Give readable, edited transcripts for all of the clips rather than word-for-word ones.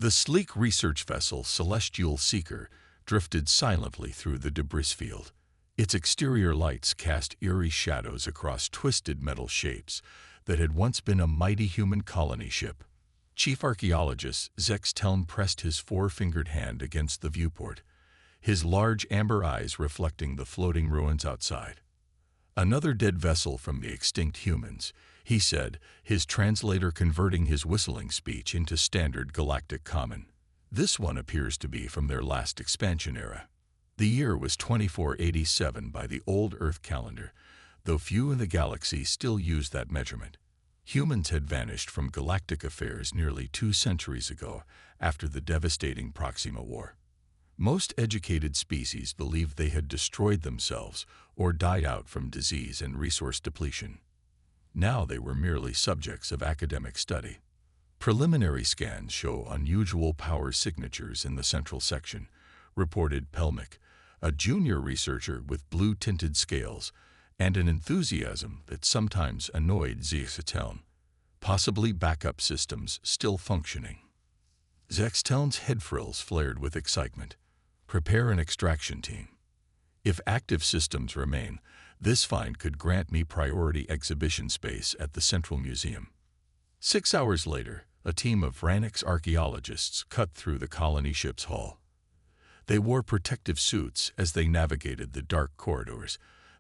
The sleek research vessel Celestial Seeker drifted silently through the debris field. Its exterior lights cast eerie shadows across twisted metal shapes that had once been a mighty human colony ship. Chief Archaeologist Zex Telm pressed his four-fingered hand against the viewport, his large amber eyes reflecting the floating ruins outside. "Another dead vessel from the extinct humans," he said, his translator converting his whistling speech into standard galactic common. "This one appears to be from their last expansion era." The year was 2487 by the old Earth calendar, though few in the galaxy still used that measurement. Humans had vanished from galactic affairs nearly 2 centuries ago after the devastating Proxima War. Most educated species believed they had destroyed themselves or died out from disease and resource depletion. Now they were merely subjects of academic study. Preliminary scans show unusual power signatures in the central section, reported Pelmic, a junior researcher with blue-tinted scales, and an enthusiasm that sometimes annoyed Zexteln. Possibly backup systems still functioning. Zexteln's head frills flared with excitement. "Prepare an extraction team. If active systems remain, this find could grant me priority exhibition space at the Central Museum." 6 hours later, a team of Ranix archaeologists cut through the colony ship's hull. They wore protective suits as they navigated the dark corridors,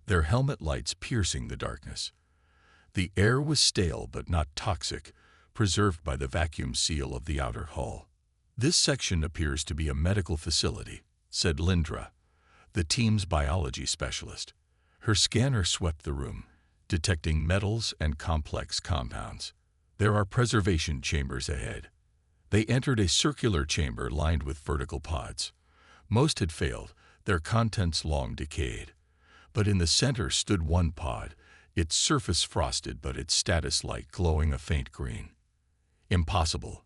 their helmet lights piercing the darkness. The air was stale but not toxic, preserved by the vacuum seal of the outer hull. "This section appears to be a medical facility," said Lindra, the team's biology specialist. Her scanner swept the room, detecting metals and complex compounds. "There are preservation chambers ahead." They entered a circular chamber lined with vertical pods. Most had failed, their contents long decayed. But in the center stood one pod, its surface frosted but its status light glowing a faint green. "Impossible,"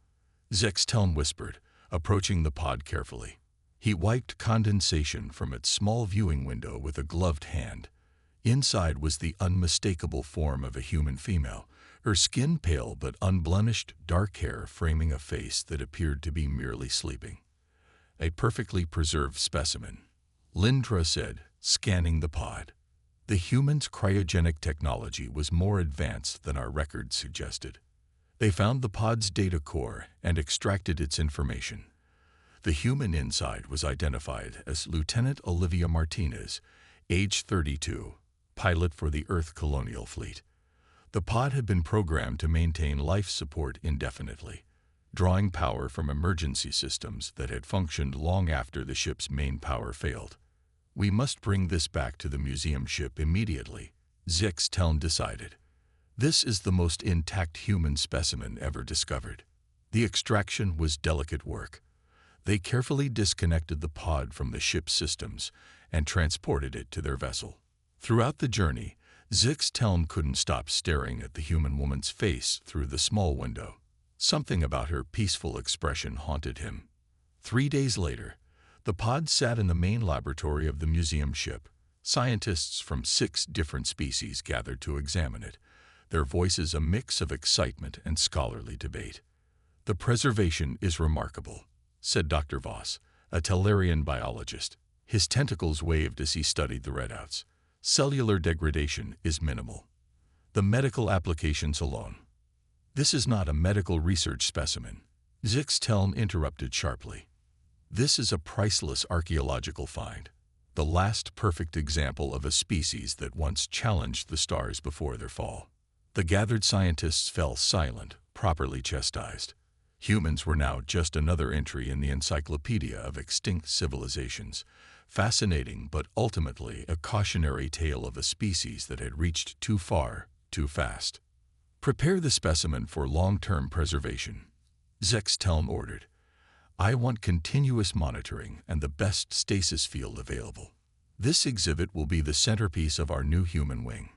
Zexteln whispered, approaching the pod carefully. He wiped condensation from its small viewing window with a gloved hand. Inside was the unmistakable form of a human female, her skin pale but unblemished, dark hair framing a face that appeared to be merely sleeping. "A perfectly preserved specimen," Lindra said, scanning the pod. The human's cryogenic technology was more advanced than our records suggested. They found the pod's data core and extracted its information. The human inside was identified as Lieutenant Olivia Martinez, age 32, pilot for the Earth Colonial Fleet. The pod had been programmed to maintain life support indefinitely, drawing power from emergency systems that had functioned long after the ship's main power failed. "We must bring this back to the museum ship immediately," Zexteln decided. "This is the most intact human specimen ever discovered." The extraction was delicate work. They carefully disconnected the pod from the ship's systems and transported it to their vessel. Throughout the journey, Zexteln couldn't stop staring at the human woman's face through the small window. Something about her peaceful expression haunted him. 3 days later, the pod sat in the main laboratory of the museum ship. Scientists from 6 different species gathered to examine it, their voices a mix of excitement and scholarly debate. "The preservation is remarkable," said Dr. Voss, a Tellarian biologist. His tentacles waved as he studied the readouts. "Cellular degradation is minimal. The medical applications alone." "This is not a medical research specimen," Zexteln interrupted sharply. "This is a priceless archaeological find, the last perfect example of a species that once challenged the stars before their fall." The gathered scientists fell silent, properly chastised. Humans were now just another entry in the encyclopedia of extinct civilizations, fascinating but ultimately a cautionary tale of a species that had reached too far, too fast. "Prepare the specimen for long-term preservation," Zexteln ordered. "I want continuous monitoring and the best stasis field available. This exhibit will be the centerpiece of our new human wing."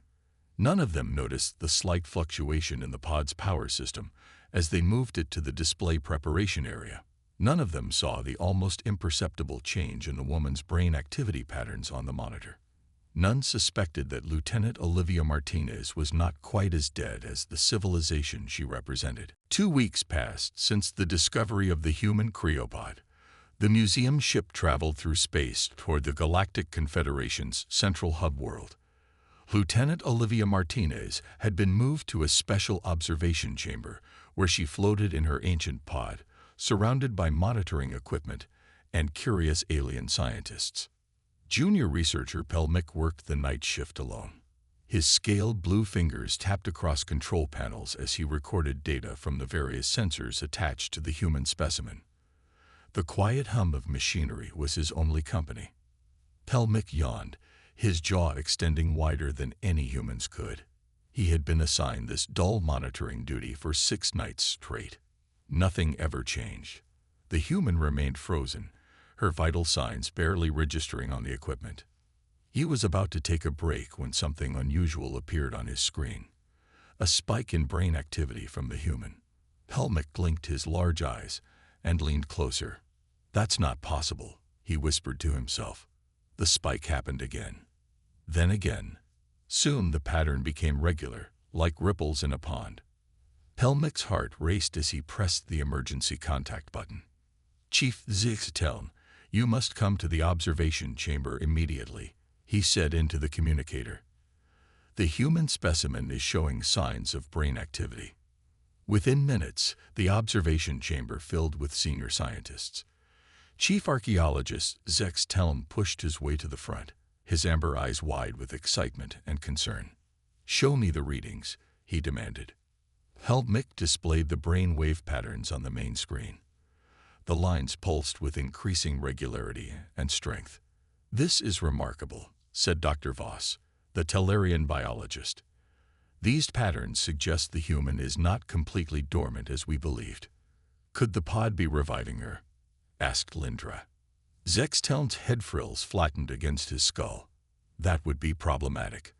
None of them noticed the slight fluctuation in the pod's power system as they moved it to the display preparation area. None of them saw the almost imperceptible change in the woman's brain activity patterns on the monitor. None suspected that Lieutenant Olivia Martinez was not quite as dead as the civilization she represented. 2 weeks passed since the discovery of the human cryopod. The museum ship traveled through space toward the Galactic Confederation's central hub world. Lieutenant Olivia Martinez had been moved to a special observation chamber where she floated in her ancient pod, surrounded by monitoring equipment and curious alien scientists. Junior researcher Pelmic worked the night shift alone. His scaled blue fingers tapped across control panels as he recorded data from the various sensors attached to the human specimen. The quiet hum of machinery was his only company. Pelmic yawned, his jaw extending wider than any humans could. He had been assigned this dull monitoring duty for 6 nights straight. Nothing ever changed. The human remained frozen, her vital signs barely registering on the equipment. He was about to take a break when something unusual appeared on his screen. A spike in brain activity from the human. Pelmic blinked his large eyes and leaned closer. "That's not possible," he whispered to himself. The spike happened again. Then again. Soon the pattern became regular, like ripples in a pond. Pelmic's heart raced as he pressed the emergency contact button. "Chief Zixteln, you must come to the observation chamber immediately," he said into the communicator. "The human specimen is showing signs of brain activity." Within minutes, the observation chamber filled with senior scientists. Chief Archaeologist Zixteln pushed his way to the front, his amber eyes wide with excitement and concern. "Show me the readings," he demanded. Pelmic displayed the brain wave patterns on the main screen. The lines pulsed with increasing regularity and strength. "This is remarkable," said Dr. Voss, the Tellurian biologist. "These patterns suggest the human is not completely dormant as we believed." "Could the pod be reviving her?" asked Lindra. Zexteln's head frills flattened against his skull. "That would be problematic.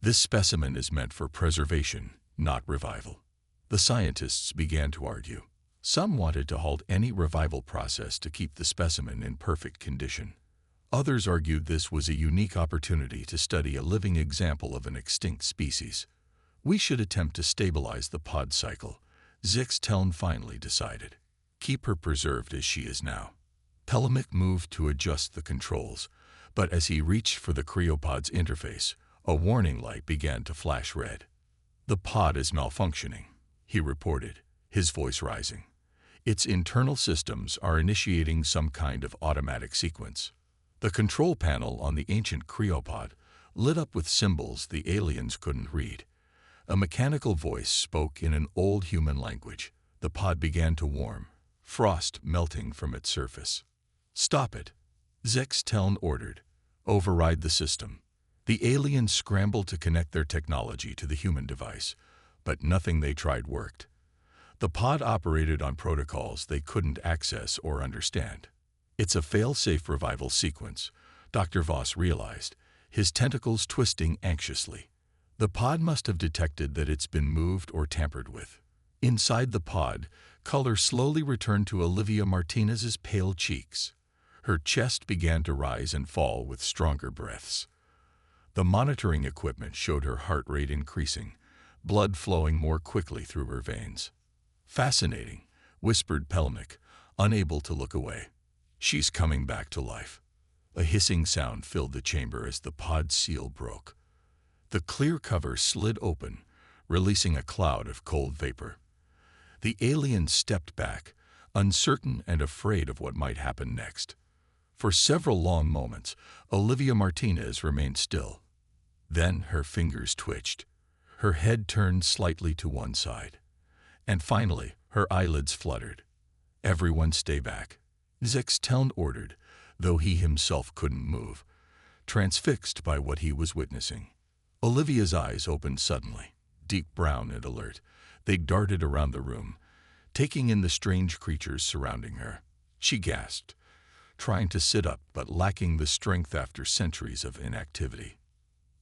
This specimen is meant for preservation, not revival." The scientists began to argue. Some wanted to halt any revival process to keep the specimen in perfect condition. Others argued this was a unique opportunity to study a living example of an extinct species. "We should attempt to stabilize the pod cycle," Zixteln finally decided. "Keep her preserved as she is now." Pelmic moved to adjust the controls, but as he reached for the cryopod's interface, a warning light began to flash red. "The pod is malfunctioning," he reported, his voice rising. "Its internal systems are initiating some kind of automatic sequence." The control panel on the ancient cryopod lit up with symbols the aliens couldn't read. A mechanical voice spoke in an old human language. The pod began to warm, frost melting from its surface. "Stop it," Zexteln ordered. "Override the system." The aliens scrambled to connect their technology to the human device, but nothing they tried worked. The pod operated on protocols they couldn't access or understand. "It's a fail-safe revival sequence," Dr. Voss realized, his tentacles twisting anxiously. The pod must have detected that it's been moved or tampered with. Inside the pod, color slowly returned to Olivia Martinez's pale cheeks. Her chest began to rise and fall with stronger breaths. The monitoring equipment showed her heart rate increasing, blood flowing more quickly through her veins. "Fascinating," whispered Pelmic, unable to look away. "She's coming back to life." A hissing sound filled the chamber as the pod seal broke. The clear cover slid open, releasing a cloud of cold vapor. The aliens stepped back, uncertain and afraid of what might happen next. For several long moments, Olivia Martinez remained still. Then her fingers twitched. Her head turned slightly to one side. And finally, her eyelids fluttered. "Everyone stay back," Zexteln ordered, though he himself couldn't move, transfixed by what he was witnessing. Olivia's eyes opened suddenly, deep brown and alert. They darted around the room, taking in the strange creatures surrounding her. She gasped, trying to sit up but lacking the strength after centuries of inactivity.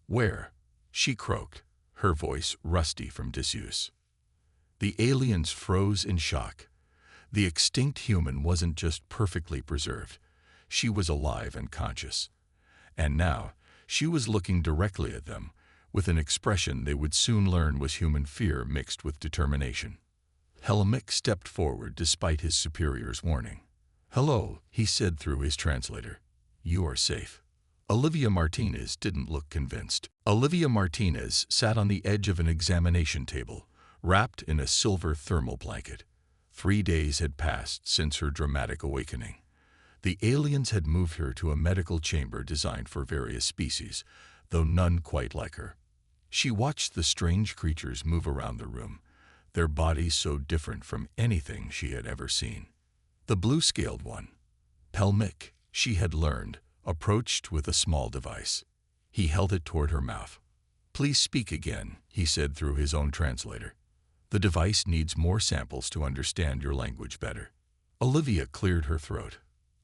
"Where?" she croaked, her voice rusty from disuse. The aliens froze in shock. The extinct human wasn't just perfectly preserved. She was alive and conscious. And now, She was looking directly at them, with an expression they would soon learn was human fear mixed with determination. Pelmic stepped forward despite his superior's warning. "Hello," he said through his translator. "You are safe." Olivia Martinez didn't look convinced. Olivia Martinez sat on the edge of an examination table, wrapped in a silver thermal blanket. 3 days had passed since her dramatic awakening. The aliens had moved her to a medical chamber designed for various species, though none quite like her. She watched the strange creatures move around the room, their bodies so different from anything she had ever seen. The blue-scaled one, Pelmic, she had learned, approached with a small device. He held it toward her mouth. "Please speak again," he said through his own translator. "The device needs more samples to understand your language better." Olivia cleared her throat.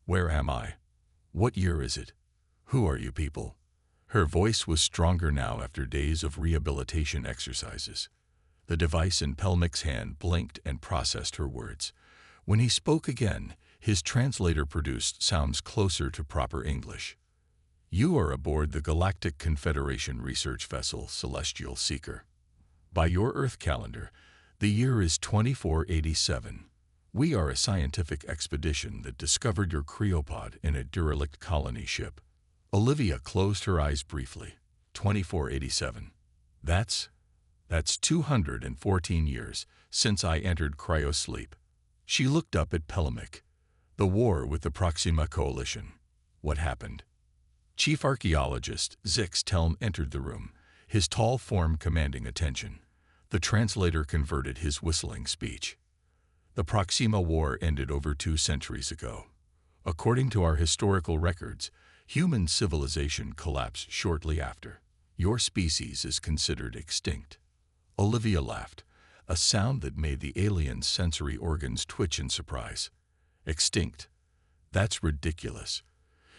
"Where am I? What year is it? Who are you people?" Her voice was stronger now after days of rehabilitation exercises. The device in Pelmic's hand blinked and processed her words. When he spoke again, his translator produced sounds closer to proper English. "You are aboard the Galactic Confederation research vessel Celestial Seeker. By your Earth calendar, the year is 2487. We are a scientific expedition that discovered your cryopod in a derelict colony ship." Olivia closed her eyes briefly. 2487. That's 214 years since I entered cryosleep. She looked up at Pelmic. "The war with the Proxima Coalition. What happened?" Chief Archaeologist Zix Telm entered the room, his tall form commanding attention. The translator converted his whistling speech. "The Proxima War ended over 2 centuries ago. According to our historical records, human civilization collapsed shortly after. Your species is considered extinct." Olivia laughed, a sound that made the alien's sensory organs twitch in surprise. "Extinct? That's ridiculous.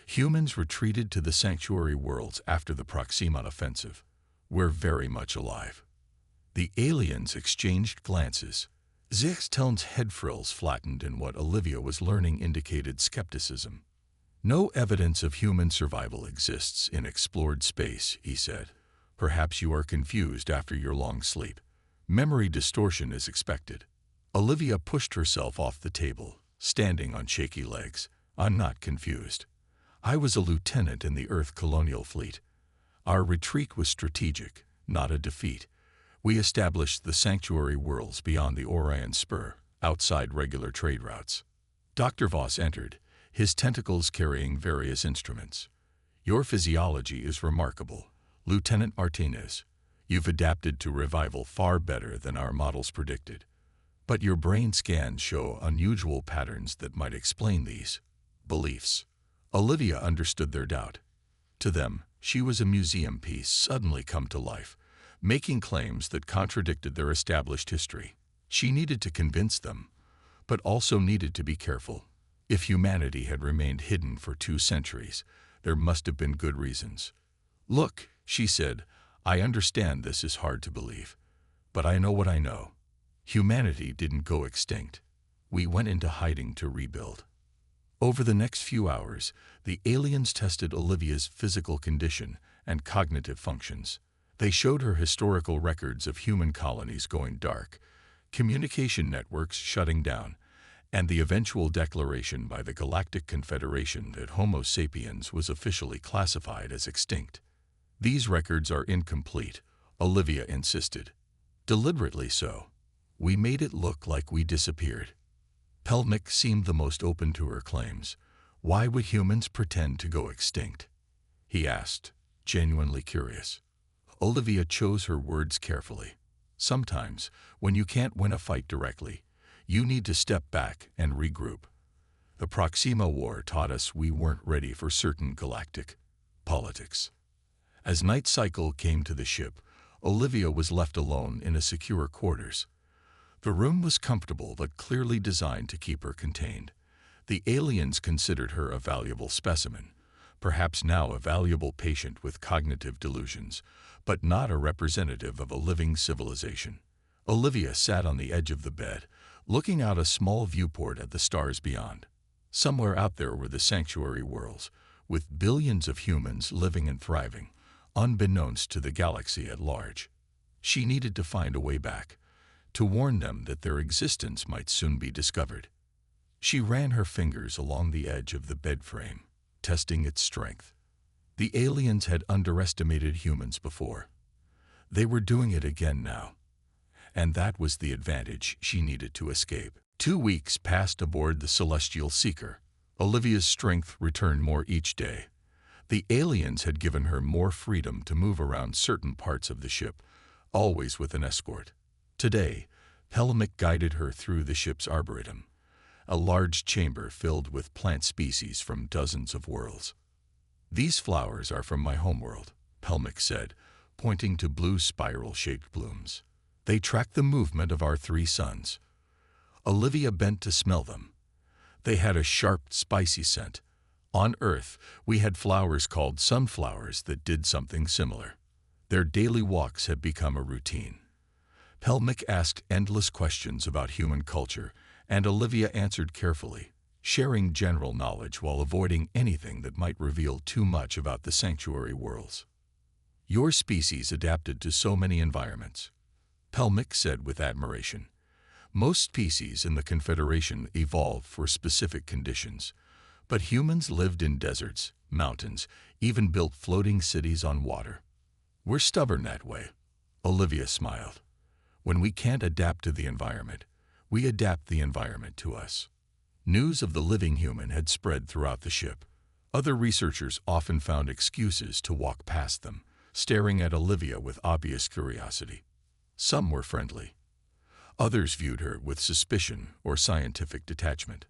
Humans retreated to the sanctuary worlds after the Proxima offensive. We're very much alive." The aliens exchanged glances. Zix Telm's head frills flattened and what Olivia was learning indicated skepticism. "No evidence of human survival exists in explored space," he said. "Perhaps you are confused after your long sleep. Memory distortion is expected." Olivia pushed herself off the table, standing on shaky legs. "I'm not confused. I was a lieutenant in the Earth colonial fleet. Our retreat was strategic, not a defeat. We established the sanctuary worlds beyond the Orion Spur, outside regular trade routes." Dr. Voss entered, his tentacles carrying various instruments. "Your physiology is remarkable, Lieutenant Martinez. You've adapted to revival far better than our models predicted. But your brain scans show unusual patterns that might explain these beliefs." Olivia understood their doubt. To them, she was a museum piece suddenly come to life, making claims that contradicted their established history. She needed to convince them, but also needed to be careful. If humanity had remained hidden for 2 centuries, there must have been good reasons. "Look," she said, "I understand this is hard to believe, but I know what I know. Humanity didn't go extinct. We went into hiding to rebuild." Over the next few hours, the aliens tested Olivia's physical condition and cognitive functions. They showed her historical records of human colonies going dark, communication networks shutting down, and the eventual declaration by the Galactic Confederation that Homo sapiens was officially classified as extinct. "These records are incomplete," Olivia insisted. "Deliberately so. We made it look like we disappeared." Pelmic seemed the most open to her claims. "Why would humans pretend to go extinct?" he asked, genuinely curious. Olivia chose her words carefully. "Sometimes, when you can't win a fight directly, you need to step back and regroup. The Proxima War taught us we weren't ready for certain galactic politics." As night cycle came to the ship, Olivia was left alone in a secure quarters. The room was comfortable but clearly designed to keep her contained. The aliens considered her a valuable specimen, perhaps now a valuable patient with cognitive delusions, but not a representative of a living civilization. Olivia sat on the edge of the bed, looking out a small viewport at the stars beyond. Somewhere out there were the sanctuary worlds, with billions of humans living and thriving, unbeknownst to the galaxy at large. She needed to find a way back, to warn them that their existence might soon be discovered. She ran her fingers along the edge of the bed frame, testing its strength. The aliens had underestimated humans before. They were doing it again now. And that was the advantage she needed to escape. 2 weeks passed aboard the Celestial Seeker. Olivia's strength returned more each day. The aliens had given her more freedom to move around certain parts of the ship, always with an escort. Today, Pelmic guided her through the ship's arboretum, a large chamber filled with plant species from dozens of worlds. "These flowers are from my homeworld," Pelmic said, pointing to blue spiral-shaped blooms. "They track the movement of our 3 suns." Olivia bent to smell them. They had a sharp, spicy scent. On Earth, we had flowers called sunflowers that did something similar. Their daily walks had become a routine. Pelmic asked endless questions about human culture, and Olivia answered carefully, sharing general knowledge while avoiding anything that might reveal too much about the sanctuary worlds. "Your species adapted to so many environments," Pelmic said with admiration. "Most species in the Confederation evolved for specific conditions, but humans lived in deserts, mountains, even built floating cities on water. We're stubborn that way," Olivia smiled. "When we can't adapt to the environment, we adapt the environment to us." News of the living human had spread throughout the ship. Other researchers often found excuses to walk past them, staring at Olivia with obvious curiosity. Some were friendly. Others viewed her with suspicion or scientific detachment.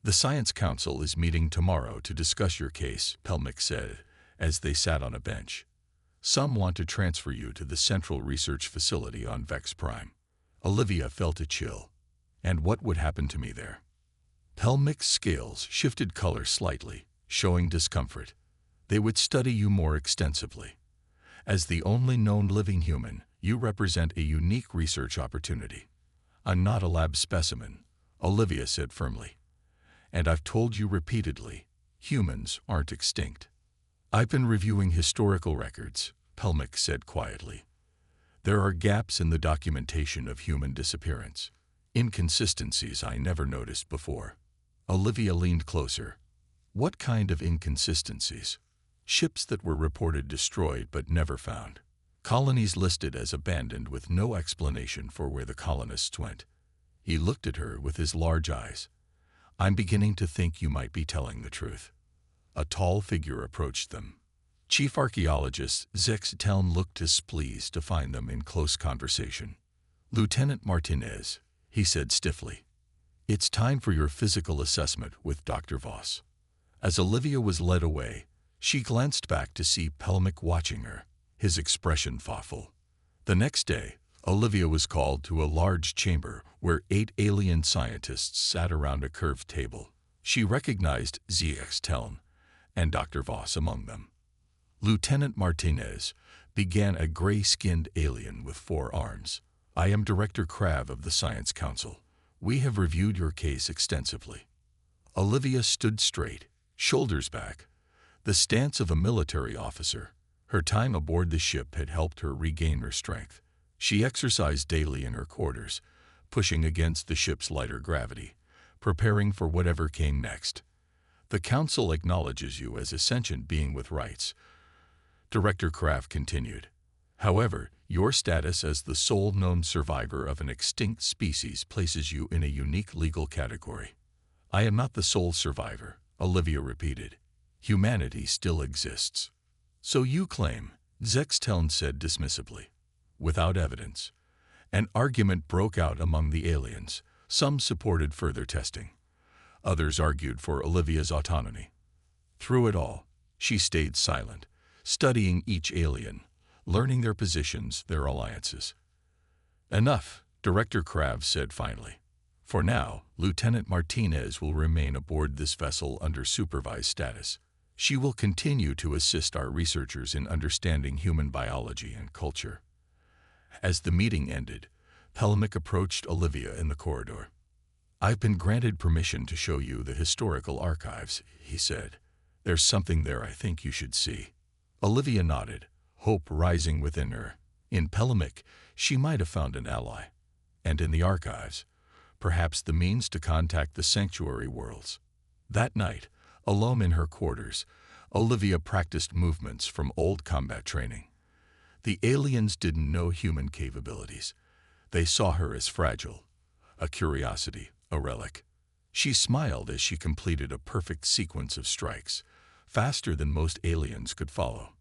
"The Science Council is meeting tomorrow to discuss your case," Pelmic said, as they sat on a bench. "Some want to transfer you to the Central Research Facility on Vex Prime." Olivia felt a chill. And what would happen to me there? Pelmic's scales shifted color slightly, showing discomfort. "They would study you more extensively. As the only known living human, you represent a unique research opportunity." "I'm not a lab specimen," Olivia said firmly. "And I've told you repeatedly, humans aren't extinct." "I've been reviewing historical records," Pelmic said quietly. "There are gaps in the documentation of human disappearance. Inconsistencies I never noticed before." Olivia leaned closer. "What kind of inconsistencies?" "Ships that were reported destroyed but never found. Colonies listed as abandoned with no explanation for where the colonists went." He looked at her with his large eyes. "I'm beginning to think you might be telling the truth." A tall figure approached them. Chief Archaeologist Zex Teln looked displeased to find them in close conversation. "Lieutenant Martinez," he said stiffly, "it's time for your physical assessment with Dr. Voss." As Olivia was led away, she glanced back to see Pelmic watching her, his expression thoughtful. The next day, Olivia was called to a large chamber where 8 alien scientists sat around a curved table. She recognized Zex Teln and Dr. Voss among them. Lieutenant Martinez began, a gray-skinned alien with 4 arms. "I am Director Krav of the Science Council. We have reviewed your case extensively." Olivia stood straight, shoulders back, the stance of a military officer. Her time aboard the ship had helped her regain her strength. She exercised daily in her quarters, pushing against the ship's lighter gravity, preparing for whatever came next. "The Council acknowledges you as a sentient being with rights," Director Kraft continued. "However, your status as the sole known survivor of an extinct species places you in a unique legal category." "I am not the sole survivor," Olivia repeated. "Humanity still exists." "So you claim," Zex Teln said dismissively. Without evidence, an argument broke out among the aliens. Some supported further testing. Others argued for Olivia's autonomy. Through it all, she stayed silent, studying each alien, learning their positions, their alliances. "Enough," Director Krav said finally. "For now, Lieutenant Martinez will remain aboard this vessel under supervised status. She will continue to assist our researchers in understanding human biology and culture." As the meeting ended, Pelmic approached Olivia in the corridor. "I've been granted permission to show you the historical archives," he said. "There's something there I think you should see." Olivia nodded, hope rising within her. In Pelamic, she might have found an ally, and in the archives, perhaps the means to contact the sanctuary worlds. That night, alone in her quarters, Olivia practiced movements from old combat training. The aliens didn't know human capabilities. They saw her as fragile, a curiosity, a relic. She smiled as she completed a perfect sequence of strikes, faster than most aliens could follow.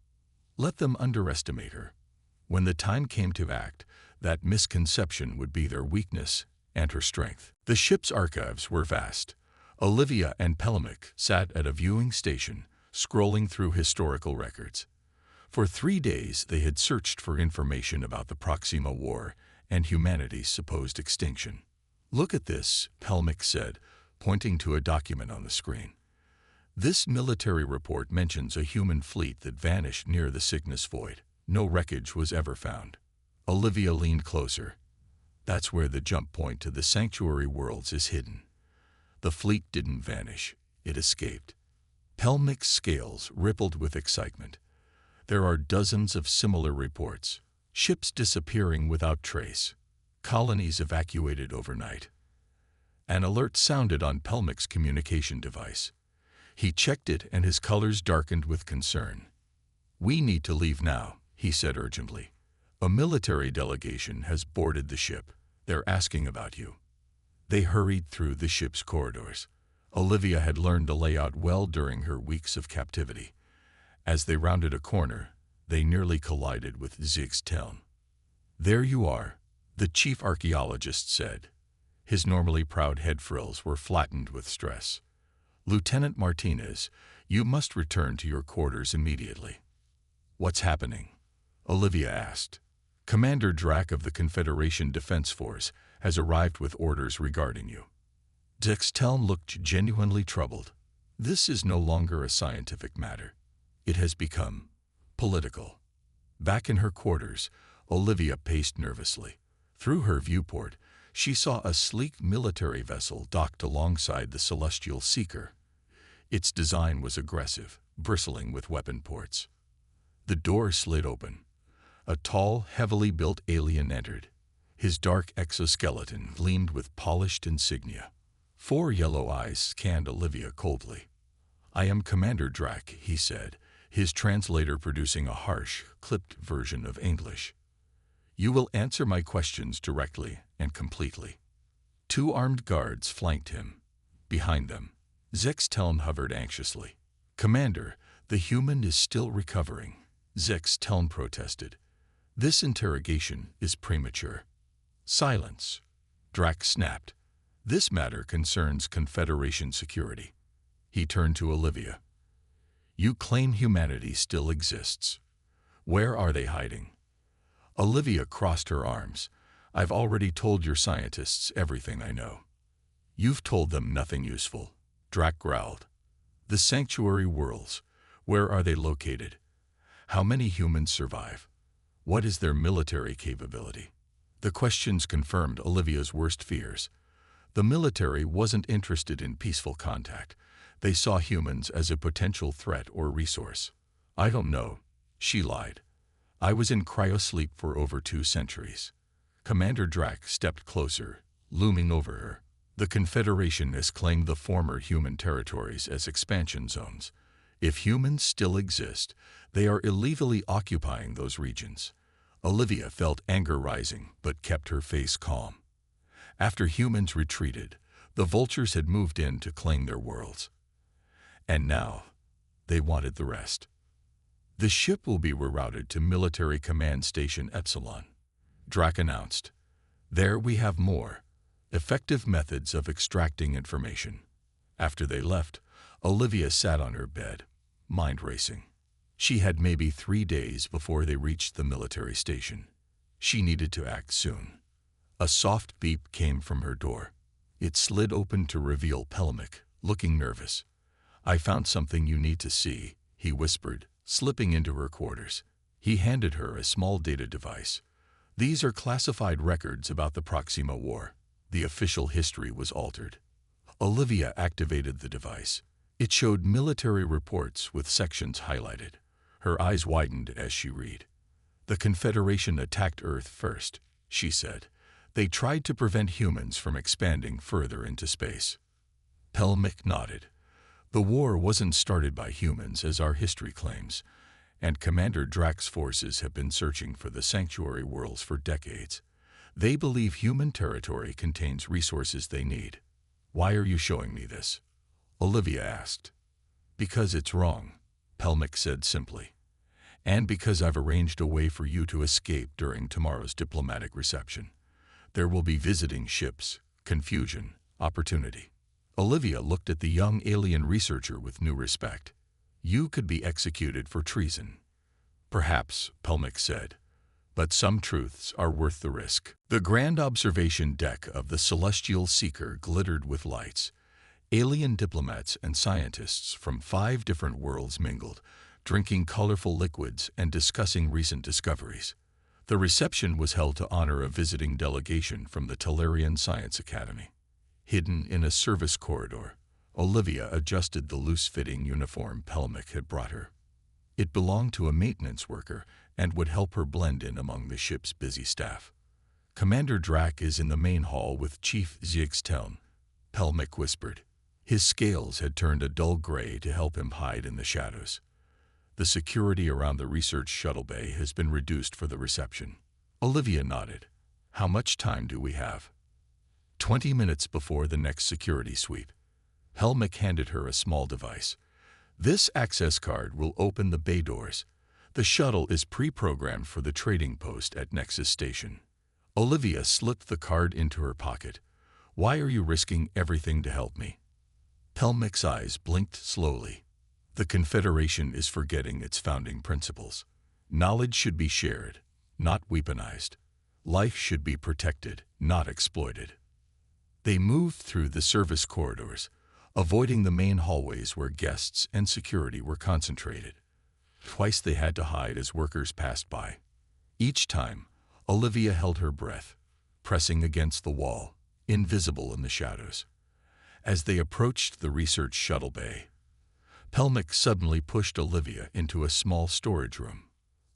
Let them underestimate her. When the time came to act, that misconception would be their weakness and her strength. The ship's archives were vast. Olivia and Pelamic sat at a viewing station, scrolling through historical records. For 3 days they had searched for information about the Proxima War and humanity's supposed extinction. "Look at this," Pelamic said, pointing to a document on the screen. "This military report mentions a human fleet that vanished near the Cygnus Void. No wreckage was ever found." Olivia leaned closer. "That's where the jump point to the sanctuary worlds is hidden. The fleet didn't vanish, it escaped." Pelmic's scales rippled with excitement. "There are dozens of similar reports. Ships disappearing without trace. Colonies evacuated overnight." An alert sounded on Pelmic's communication device. He checked it and his colors darkened with concern. "We need to leave now," he said urgently. "A military delegation has boarded the ship. They're asking about you." They hurried through the ship's corridors. Olivia had learned the layout well during her weeks of captivity. As they rounded a corner, they nearly collided with Zig's-Teln. "There you are," the chief archaeologist said. His normally proud head frills were flattened with stress. "Lieutenant Martinez, you must return to your quarters immediately." "What's happening?" Olivia asked. "Commander Drac of the Confederation Defense Force has arrived with orders regarding you." Zix-Teln looked genuinely troubled. "This is no longer a scientific matter. It has become political." Back in her quarters, Olivia paced nervously. Through her viewport, she saw a sleek military vessel docked alongside the Celestial Seeker. Its design was aggressive, bristling with weapon ports. The door slid open. A tall, heavily built alien entered. His dark exoskeleton gleamed with polished insignia. 4 yellow eyes scanned Olivia coldly. "I am Commander Drac," he said, his translator producing a harsh, clipped version of English. "You will answer my questions directly and completely." 2 armed guards flanked him. Behind them, Zix-Teln hovered anxiously. "Commander, the human is still recovering," Zix-Teln protested. "This interrogation is premature." "Silence," Drac snapped. "This matter concerns Confederation security." He turned to Olivia. "You claim humanity still exists. Where are they hiding?" Olivia crossed her arms. "I've already told your scientists everything I know." "You've told them nothing useful," Drac growled. "The sanctuary worlds, where are they located? How many humans survive? What is their military capability?" The questions confirmed Olivia's worst fears. The military wasn't interested in peaceful contact. They saw humans as a potential threat or resource. "I don't know," she lied. "I was in cryosleep for over 2 centuries." Commander Drac stepped closer, looming over her. "The Confederation has claimed the former human territories as expansion zones. If humans still exist, they are illegally occupying those regions." Olivia felt anger rising, but kept her face calm. After humans retreated, the vultures had moved in to claim their worlds. And now, they wanted the rest. "The ship will be rerouted to Military Command Station Epsilon," Drac announced. "There we have more effective methods of extracting information." After they left, Olivia sat on her bed, mind racing. She had maybe 3 days before they reached the military station. She needed to act soon. A soft beep came from her door. It slid open to reveal Pelamic, looking nervous. "I found something you need to see," he whispered, slipping into her quarters. He handed her a small data device. "These are classified records about the Proxima War." The official history was altered. Olivia activated the device. It showed military reports with sections highlighted. Her eyes widened as she read. "The Confederation attacked Earth first," she said. "They tried to prevent humans from expanding further into space." Pelmic nodded. "The war wasn't started by humans, as our history claims, and Commander Drack's forces have been searching for the sanctuary worlds for decades. They believe human territory contains resources they need." "Why are you showing me this?" Olivia asked. "Because it's wrong," Pelmic said simply. "And because I've arranged a way for you to escape during tomorrow's diplomatic reception. There will be visiting ships, confusion, opportunity." Olivia looked at the young alien researcher with new respect. "You could be executed for treason." "Perhaps," Pelmic said, "but some truths are worth the risk." The grand observation deck of the Celestial Seeker glittered with lights. Alien diplomats and scientists from 5 different worlds mingled, drinking colorful liquids and discussing recent discoveries. The reception was held to honor a visiting delegation from the Tellurian Science Academy. Hidden in a service corridor, Olivia adjusted the loose-fitting uniform Pelmic had brought her. It belonged to a maintenance worker and would help her blend in among the ship's busy staff. "Commander Drack is in the main hall with Chief Ziegstern," Pelmic whispered. His scales had turned a dull gray to help him hide in the shadows. "The security around the research shuttle bay has been reduced for the reception." Olivia nodded. "How much time do we have?" 20 minutes before the next security sweep. Pelmic handed her a small device. "This access card will open the bay doors. The shuttle is pre-programmed for the trading post at Nexus Station." Olivia slipped the card into her pocket. "Why are you risking everything to help me?" Pelmic's eyes blinked slowly. "The Confederation is forgetting its founding principles. Knowledge should be shared, not weaponized. Life should be protected, not exploited." They moved through the service corridors, avoiding the main hallways where guests and security were concentrated. Twice they had to hide as workers passed by. Each time, Olivia held her breath, pressing against the wall, invisible in the shadows. As they approached the research shuttle bay, Pelmic suddenly pushed Olivia into a small storage room.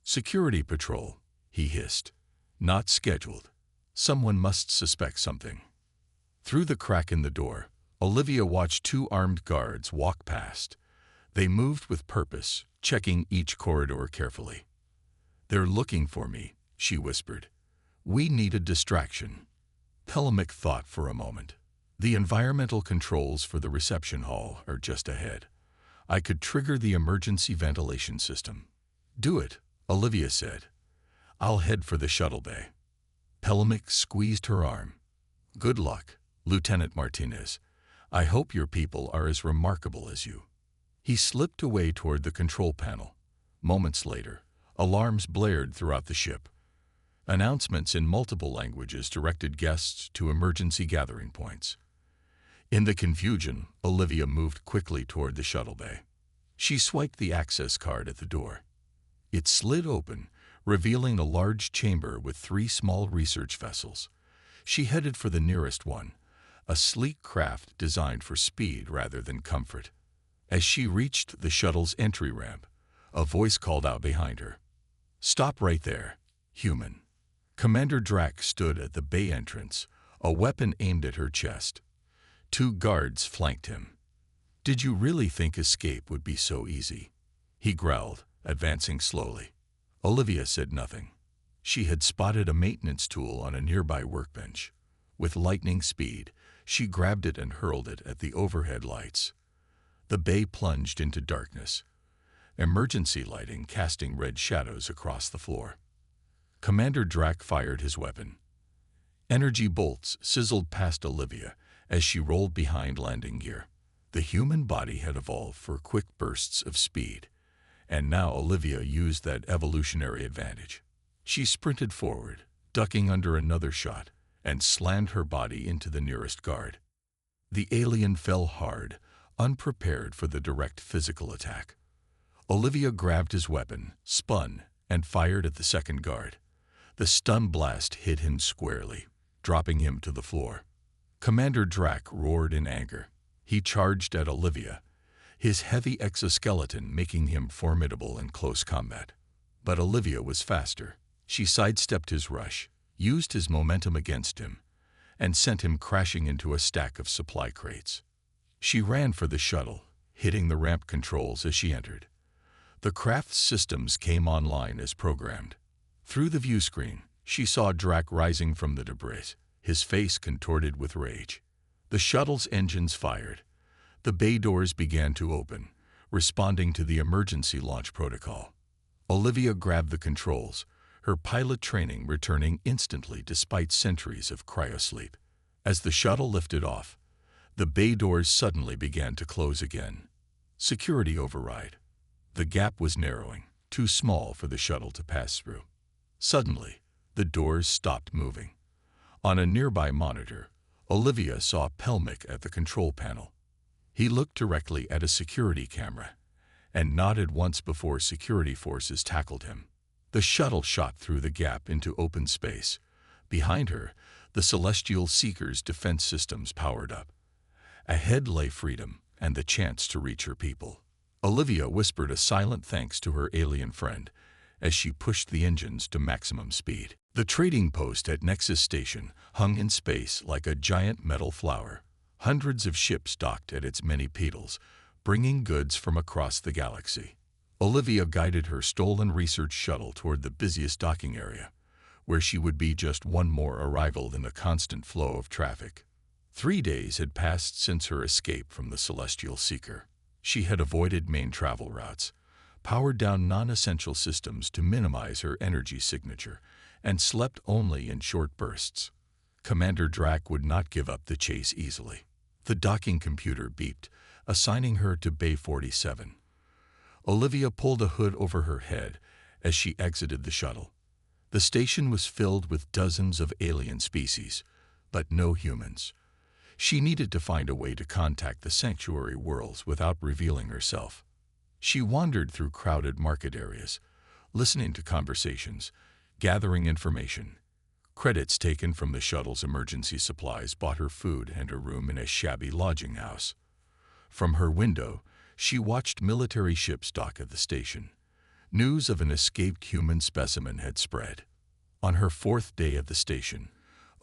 "Security patrol," he hissed. "Not scheduled. Someone must suspect something." Through the crack in the door, Olivia watched 2 armed guards walk past. They moved with purpose, checking each corridor carefully. "They're looking for me," she whispered. "We need a distraction." Pelmic thought for a moment. "The environmental controls for the reception hall are just ahead. I could trigger the emergency ventilation system." "Do it," Olivia said. "I'll head for the shuttle bay." Pelmic squeezed her arm. "Good luck, Lieutenant Martinez. I hope your people are as remarkable as you." He slipped away toward the control panel. Moments later, alarms blared throughout the ship. Announcements in multiple languages directed guests to emergency gathering points. In the confusion, Olivia moved quickly toward the shuttle bay. She swiped the access card at the door. It slid open, revealing a large chamber with 3 small research vessels. She headed for the nearest one, a sleek craft designed for speed rather than comfort. As she reached the shuttle's entry ramp, a voice called out behind her. "Stop right there, human." Commander Drack stood at the bay entrance, a weapon aimed at her chest. 2 guards flanked him. "Did you really think escape would be so easy?" he growled, advancing slowly. Olivia said nothing. She had spotted a maintenance tool on a nearby workbench. With lightning speed, she grabbed it and hurled it at the overhead lights. The bay plunged into darkness, emergency lighting casting red shadows across the floor. Commander Drack fired his weapon. Energy bolts sizzled past Olivia as she rolled behind landing gear. The human body had evolved for quick bursts of speed, and now Olivia used that evolutionary advantage. She sprinted forward, ducking under another shot, and slammed her body into the nearest guard. The alien fell hard, unprepared for the direct physical attack. Olivia grabbed his weapon, spun, and fired at the second guard. The stun blast hit him squarely, dropping him to the floor. Commander Drack roared in anger. He charged at Olivia, his heavy exoskeleton making him formidable in close combat. But Olivia was faster. She sidestepped his rush, used his momentum against him, and sent him crashing into a stack of supply crates. She ran for the shuttle, hitting the ramp controls as she entered. The craft's systems came online as programmed. Through the view screen, she saw Drac rising from the debris, his face contorted with rage. The shuttle's engines fired. The bay doors began to open, responding to the emergency launch protocol. Olivia grabbed the controls, her pilot training returning instantly despite centuries of cryosleep. As the shuttle lifted off, the bay doors suddenly began to close again. Security override. The gap was narrowing, too small for the shuttle to pass through. Suddenly, the doors stopped moving. On a nearby monitor, Olivia saw Pelmic at the control panel. He looked directly at a security camera and nodded once before security forces tackled him. The shuttle shot through the gap into open space. Behind her, the Celestial Seeker's defense systems powered up. Ahead lay freedom and the chance to reach her people. Olivia whispered a silent thanks to her alien friend as she pushed the engines to maximum speed. The trading post at Nexus Station hung in space like a giant metal flower. Hundreds of ships docked at its many pedals, bringing goods from across the galaxy. Olivia guided her stolen research shuttle toward the busiest docking area, where she would be just one more arrival in the constant flow of traffic. 3 days had passed since her escape from the Celestial Seeker. She had avoided main travel routes, powered down non-essential systems to minimize her energy signature, and slept only in short bursts. Commander Drac would not give up the chase easily. The docking computer beeped, assigning her to Bay 47. Olivia pulled a hood over her head as she exited the shuttle. The station was filled with dozens of alien species, but no humans. She needed to find a way to contact the sanctuary worlds without revealing herself. She wandered through crowded market areas, listening to conversations, gathering information. Credits taken from the shuttle's emergency supplies bought her food and a room in a shabby lodging house. From her window, she watched military ships dock at the station. News of an escaped human specimen had spread. On her 4th day at the station,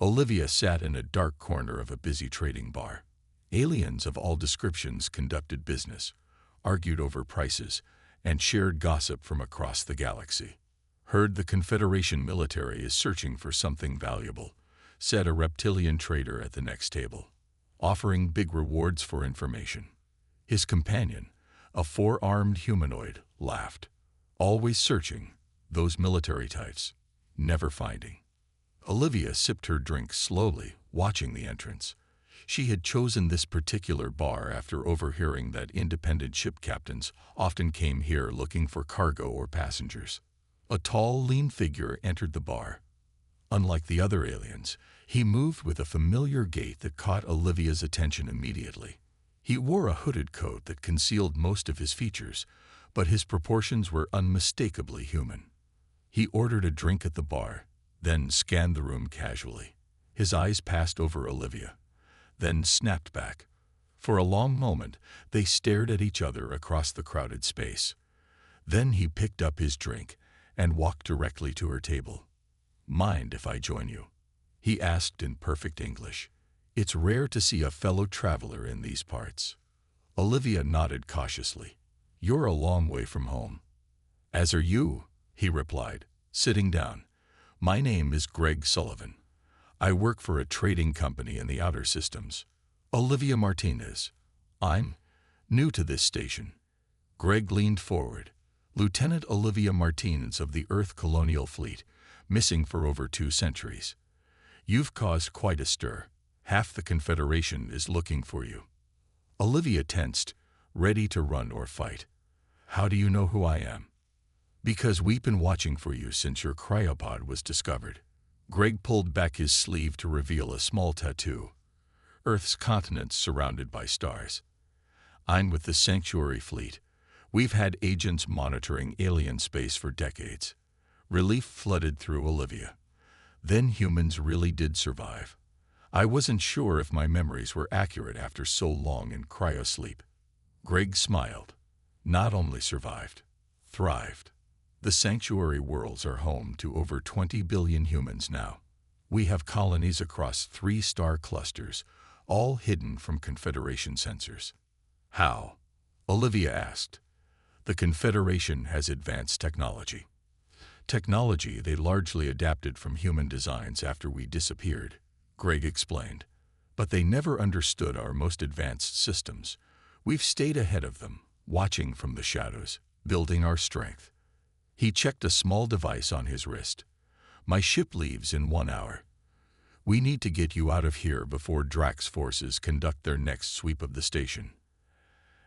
Olivia sat in a dark corner of a busy trading bar. Aliens of all descriptions conducted business, argued over prices, and shared gossip from across the galaxy. "Heard the Confederation military is searching for something valuable," said a reptilian trader at the next table, offering big rewards for information. His companion, a 4-armed humanoid, laughed. "Always searching, those military types, never finding." Olivia sipped her drink slowly, watching the entrance. She had chosen this particular bar after overhearing that independent ship captains often came here looking for cargo or passengers. A tall, lean figure entered the bar. Unlike the other aliens, he moved with a familiar gait that caught Olivia's attention immediately. He wore a hooded coat that concealed most of his features, but his proportions were unmistakably human. He ordered a drink at the bar, then scanned the room casually. His eyes passed over Olivia, then snapped back. For a long moment, they stared at each other across the crowded space. Then he picked up his drink and walked directly to her table. "Mind if I join you?" he asked in perfect English. "It's rare to see a fellow traveler in these parts." Olivia nodded cautiously. "You're a long way from home." "As are you," he replied, sitting down. "My name is Greg Sullivan. I work for a trading company in the outer systems." "Olivia Martinez. I'm new to this station." Greg leaned forward. "Lieutenant Olivia Martinez of the Earth Colonial Fleet, missing for over 2 centuries. You've caused quite a stir. Half the Confederation is looking for you." Olivia tensed, ready to run or fight. "How do you know who I am?" "Because we've been watching for you since your cryopod was discovered." Greg pulled back his sleeve to reveal a small tattoo. "Earth's continents surrounded by stars. I'm with the Sanctuary Fleet. We've had agents monitoring alien space for decades." Relief flooded through Olivia. Then humans really did survive. "I wasn't sure if my memories were accurate after so long in cryosleep." Greg smiled. "Not only survived, thrived. The sanctuary worlds are home to over 20 billion humans now. We have colonies across 3 star clusters, all hidden from Confederation sensors. How? Olivia asked. The Confederation has advanced technology. Technology they largely adapted from human designs after we disappeared, Greg explained. But they never understood our most advanced systems. We've stayed ahead of them, watching from the shadows, building our strength. He checked a small device on his wrist. My ship leaves in 1 hour. We need to get you out of here before Drax's forces conduct their next sweep of the station.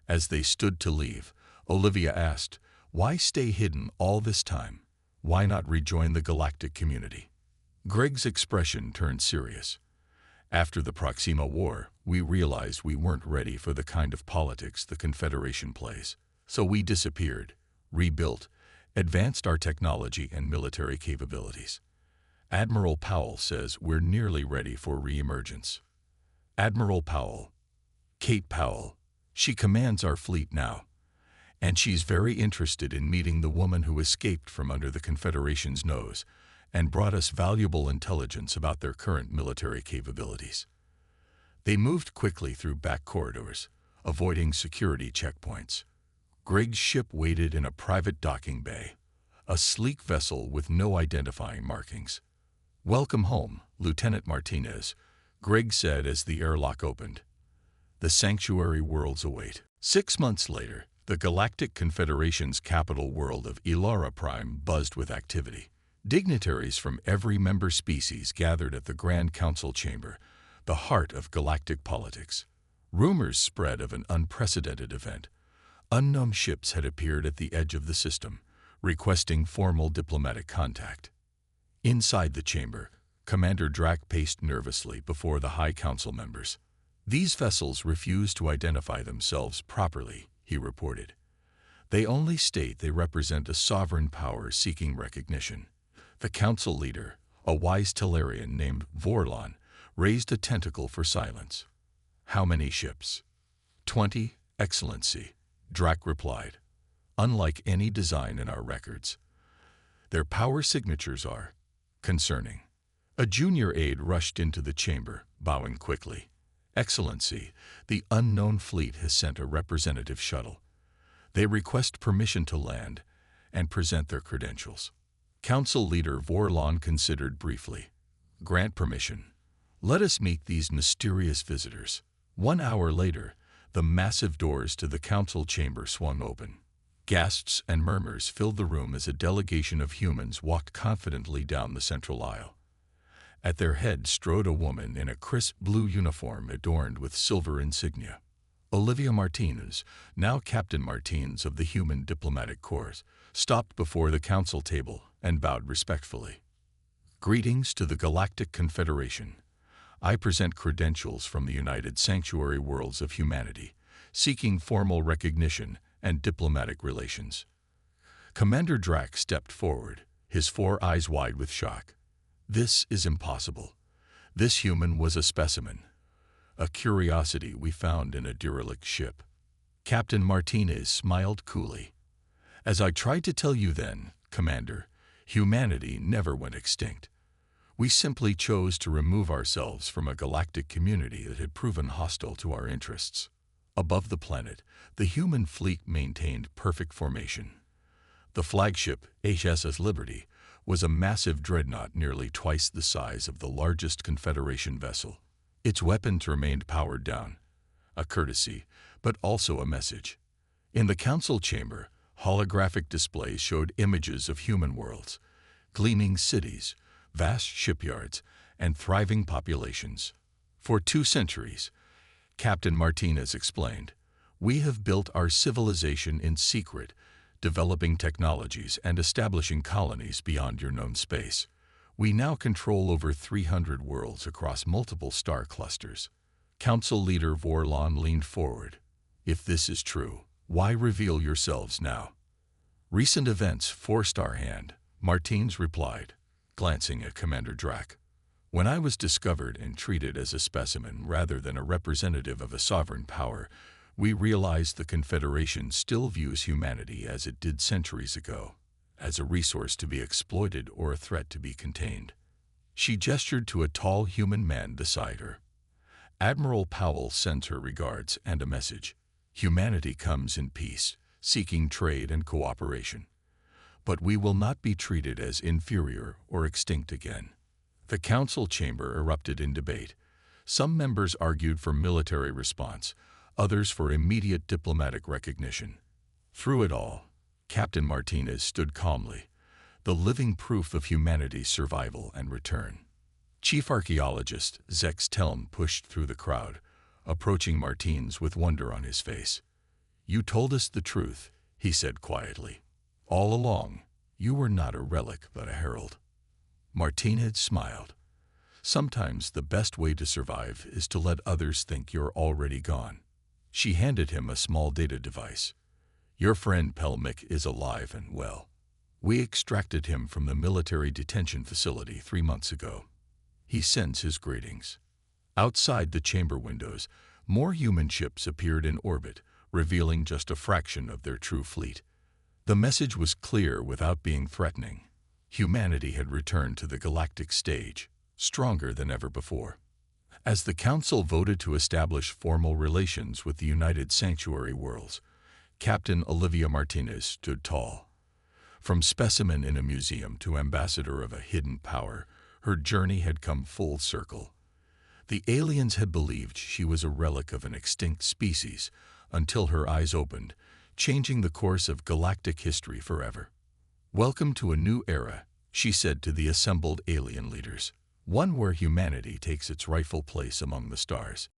As they stood to leave, Olivia asked, "Why stay hidden all this time? Why not rejoin the galactic community?" Greg's expression turned serious. After the Proxima War, we realized we weren't ready for the kind of politics the Confederation plays. So we disappeared, rebuilt, advanced our technology and military capabilities. Admiral Powell says we're nearly ready for re-emergence. Admiral Powell. Kate Powell. She commands our fleet now. And she's very interested in meeting the woman who escaped from under the Confederation's nose and brought us valuable intelligence about their current military capabilities. They moved quickly through back corridors, avoiding security checkpoints. Greg's ship waited in a private docking bay, a sleek vessel with no identifying markings. "Welcome home, Lieutenant Martinez," Greg said as the airlock opened. The sanctuary worlds await. 6 months later, the Galactic Confederation's capital world of Elara Prime buzzed with activity. Dignitaries from every member species gathered at the Grand Council Chamber, the heart of galactic politics. Rumors spread of an unprecedented event. Unknown ships had appeared at the edge of the system, requesting formal diplomatic contact. Inside the chamber, Commander Drac paced nervously before the High Council members. "These vessels refuse to identify themselves properly," he reported. "They only state they represent a sovereign power seeking recognition." The council leader, a wise Tellarian named Vorlon, raised a tentacle for silence. "How many ships?" 20, Excellency," Drac replied. "Unlike any design in our records. Their power signatures are concerning." A junior aide rushed into the chamber, bowing quickly. "Excellency, the unknown fleet has sent a representative shuttle. They request permission to land and present their credentials." Council leader Vorlon considered briefly. "Grant permission. Let us meet these mysterious visitors." 1 hour later, the massive doors to the council chamber swung open. Gasps and murmurs filled the room as a delegation of humans walked confidently down the central aisle. At their head strode a woman in a crisp blue uniform adorned with silver insignia. Olivia Martinez, now Captain Martins of the Human Diplomatic Corps, stopped before the council table and bowed respectfully. "Greetings to the Galactic Confederation. I present credentials from the United Sanctuary Worlds of Humanity, seeking formal recognition and diplomatic relations." Commander Drac stepped forward, his 4 eyes wide with shock. "This is impossible. This human was a specimen, a curiosity we found in a derelict ship." Captain Martinez smiled coolly. "As I tried to tell you then, Commander, humanity never went extinct. We simply chose to remove ourselves from a galactic community that had proven hostile to our interests." Above the planet, the human fleet maintained perfect formation. The flagship, HSS Liberty, was a massive dreadnought nearly twice the size of the largest Confederation vessel. Its weapons remained powered down, a courtesy, but also a message. In the council chamber, holographic displays showed images of human worlds, gleaming cities, vast shipyards, and thriving populations. "For 2 centuries, Captain Martinez explained, we have built our civilization in secret, developing technologies and establishing colonies beyond your known space. We now control over 300 worlds across multiple star clusters." Council leader Vorlon leaned forward. "If this is true, why reveal yourselves now?" "Recent events forced our hand," Martins replied, glancing at Commander Drac. "When I was discovered and treated as a specimen rather than a representative of a sovereign power, we realized the Confederation still views humanity as it did centuries ago. as a resource to be exploited or a threat to be contained. She gestured to a tall human man beside her. Admiral Powell sends her regards and a message. Humanity comes in peace, seeking trade and cooperation. But we will not be treated as inferior or extinct again. The council chamber erupted in debate. Some members argued for military response, others for immediate diplomatic recognition. Through it all, Captain Martinez stood calmly, the living proof of humanity's survival and return. Chief Archaeologist Zex Telm pushed through the crowd, approaching Martinez with wonder on his face. "You told us the truth," he said quietly. "All along, you were not a relic but a herald." Martinez smiled. "Sometimes the best way to survive is to let others think you're already gone." She handed him a small data device. "Your friend Pelmic is alive and well. We extracted him from the military detention facility 3 months ago. He sends his greetings." Outside the chamber windows, more human ships appeared in orbit, revealing just a fraction of their true fleet. The message was clear without being threatening. Humanity had returned to the galactic stage, stronger than ever before. As the Council voted to establish formal relations with the United Sanctuary Worlds, Captain Olivia Martinez stood tall. From specimen in a museum to ambassador of a hidden power, her journey had come full circle. The aliens had believed she was a relic of an extinct species until her eyes opened, changing the course of galactic history forever. "Welcome to a new era," she said to the assembled alien leaders, "one where humanity takes its rightful place among the stars."